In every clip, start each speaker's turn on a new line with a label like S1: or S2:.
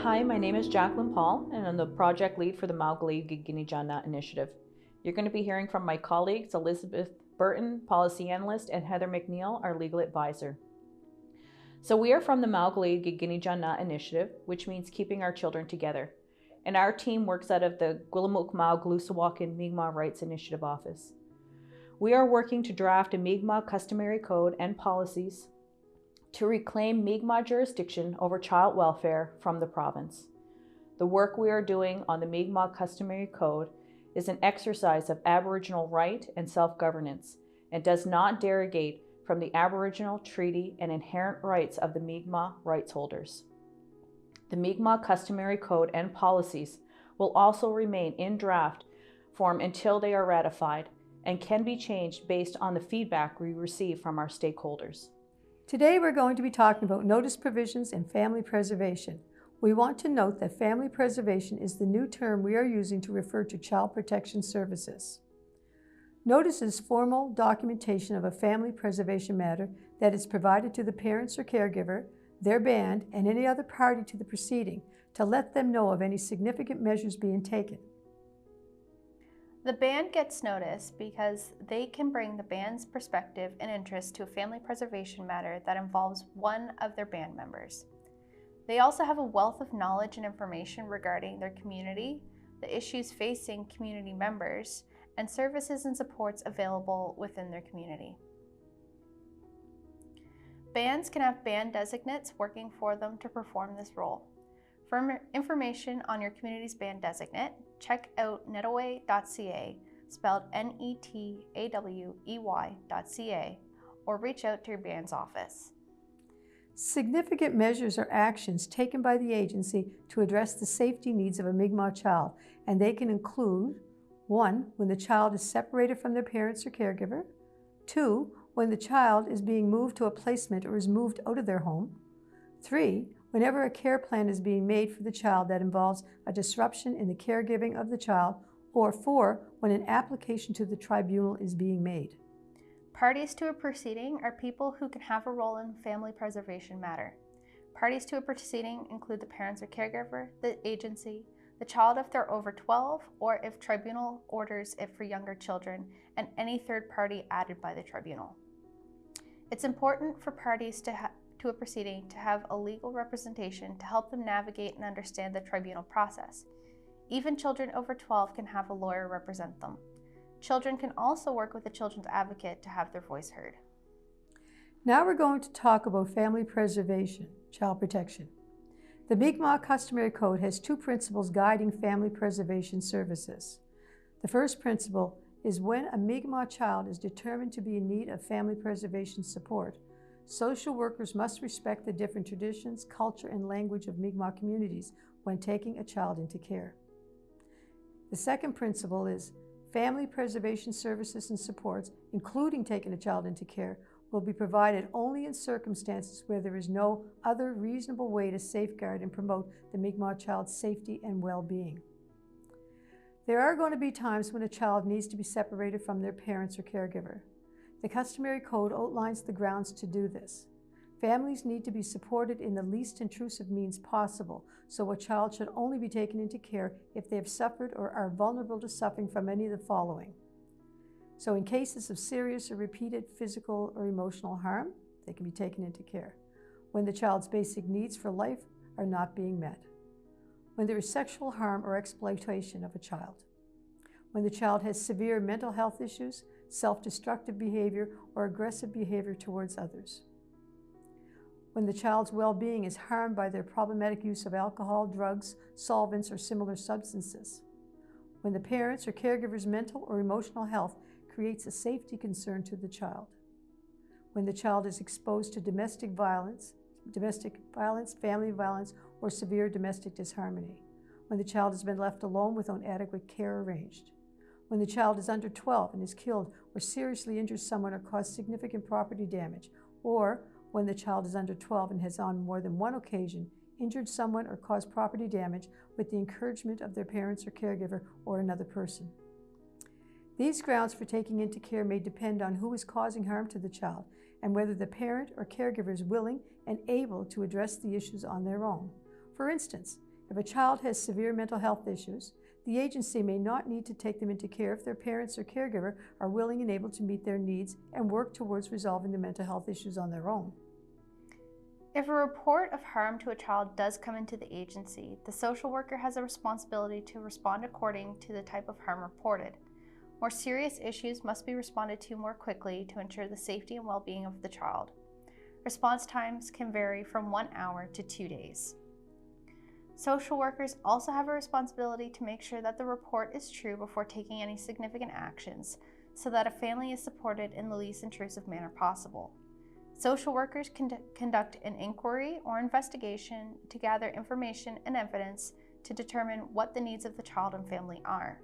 S1: Hi, my name is Jacqueline Paul, and I'm the project lead for the Maugalee Giginijana Initiative. You're going to be hearing from my colleagues Elizabeth Burton, policy analyst, and Heather McNeil, our legal advisor. So we are from the Maugalee Giginijana Initiative, which means keeping our children together. And our team works out of the Gwillimuk Mau Glusawakan Mi'kmaq Rights Initiative office. We are working to draft a Mi'kmaq customary code and policies to reclaim Mi'kmaq jurisdiction over child welfare from the province. The work we are doing on the Mi'kmaq Customary Code is an exercise of Aboriginal right and self-governance and does not derogate from the Aboriginal treaty and inherent rights of the Mi'kmaq rights holders. The Mi'kmaq Customary Code and policies will also remain in draft form until they are ratified and can be changed based on the feedback we receive from our stakeholders.
S2: Today we're going to be talking about notice provisions and family preservation. We want to note that family preservation is the new term we are using to refer to child protection services. Notice is formal documentation of a family preservation matter that is provided to the parents or caregiver, their band, and any other party to the proceeding to let them know of any significant measures being taken.
S3: The band gets notice because they can bring the band's perspective and interest to a family preservation matter that involves one of their band members. They also have a wealth of knowledge and information regarding their community, the issues facing community members, and services and supports available within their community. Bands can have band designates working for them to perform this role. For information on your community's band designate, check out netaway.ca, spelled netawey.ca, or reach out to your band's office.
S2: Significant measures are actions taken by the agency to address the safety needs of a Mi'kmaq child, and they can include 1. When the child is separated from their parents or caregiver. 2. When the child is being moved to a placement or is moved out of their home. 3. Whenever a care plan is being made for the child that involves a disruption in the caregiving of the child, or 4. When an application to the tribunal is being made.
S3: Parties to a proceeding are people who can have a role in family preservation matter. Parties to a proceeding include the parents or caregiver, the agency, the child if they're over 12, or if tribunal orders it for younger children, and any third party added by the tribunal. It's important for parties to a proceeding to have a legal representation to help them navigate and understand the tribunal process. Even children over 12 can have a lawyer represent them. Children can also work with a children's advocate to have their voice heard.
S2: Now we're going to talk about family preservation, child protection. The Mi'kmaq Customary Code has 2 principles guiding family preservation services. The first principle is when a Mi'kmaq child is determined to be in need of family preservation support, social workers must respect the different traditions, culture, and language of Mi'kmaq communities when taking a child into care. The second principle is family preservation services and supports, including taking a child into care, will be provided only in circumstances where there is no other reasonable way to safeguard and promote the Mi'kmaq child's safety and well-being. There are going to be times when a child needs to be separated from their parents or caregiver. The Customary Code outlines the grounds to do this. Families need to be supported in the least intrusive means possible, so a child should only be taken into care if they have suffered or are vulnerable to suffering from any of the following. So in cases of serious or repeated physical or emotional harm, they can be taken into care. When the child's basic needs for life are not being met. When there is sexual harm or exploitation of a child. When the child has severe mental health issues, self-destructive behavior, or aggressive behavior towards others. When the child's well-being is harmed by their problematic use of alcohol, drugs, solvents, or similar substances. When the parents or caregiver's mental or emotional health creates a safety concern to the child. When the child is exposed to domestic violence, family violence, or severe domestic disharmony. When the child has been left alone without adequate care arranged. When the child is under 12 and is killed or seriously injures someone or caused significant property damage, or when the child is under 12 and has on more than one occasion injured someone or caused property damage with the encouragement of their parents or caregiver or another person. These grounds for taking into care may depend on who is causing harm to the child and whether the parent or caregiver is willing and able to address the issues on their own. For instance, If a child has severe mental health issues, the agency may not need to take them into care if their parents or caregiver are willing and able to meet their needs and work towards resolving the mental health issues on their own.
S3: If a report of harm to a child does come into the agency, the social worker has a responsibility to respond according to the type of harm reported. More serious issues must be responded to more quickly to ensure the safety and well-being of the child. Response times can vary from 1 hour to 2 days. Social workers also have a responsibility to make sure that the report is true before taking any significant actions, so that a family is supported in the least intrusive manner possible. Social workers conduct an inquiry or investigation to gather information and evidence to determine what the needs of the child and family are.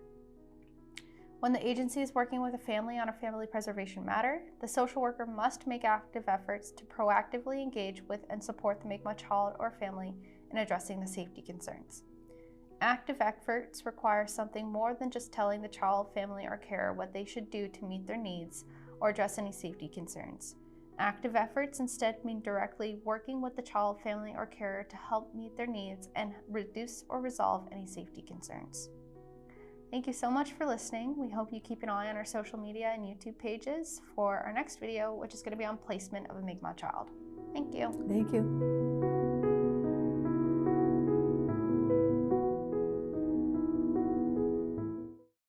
S3: When the agency is working with a family on a family preservation matter, the social worker must make active efforts to proactively engage with and support the Mi'kmaq child or family in addressing the safety concerns. Active efforts require something more than just telling the child, family, or carer what they should do to meet their needs or address any safety concerns. Active efforts instead mean directly working with the child, family, or carer to help meet their needs and reduce or resolve any safety concerns. Thank you so much for listening. We hope you keep an eye on our social media and YouTube pages for our next video, which is going to be on placement of a Mi'kmaq child. Thank you.
S2: Thank you.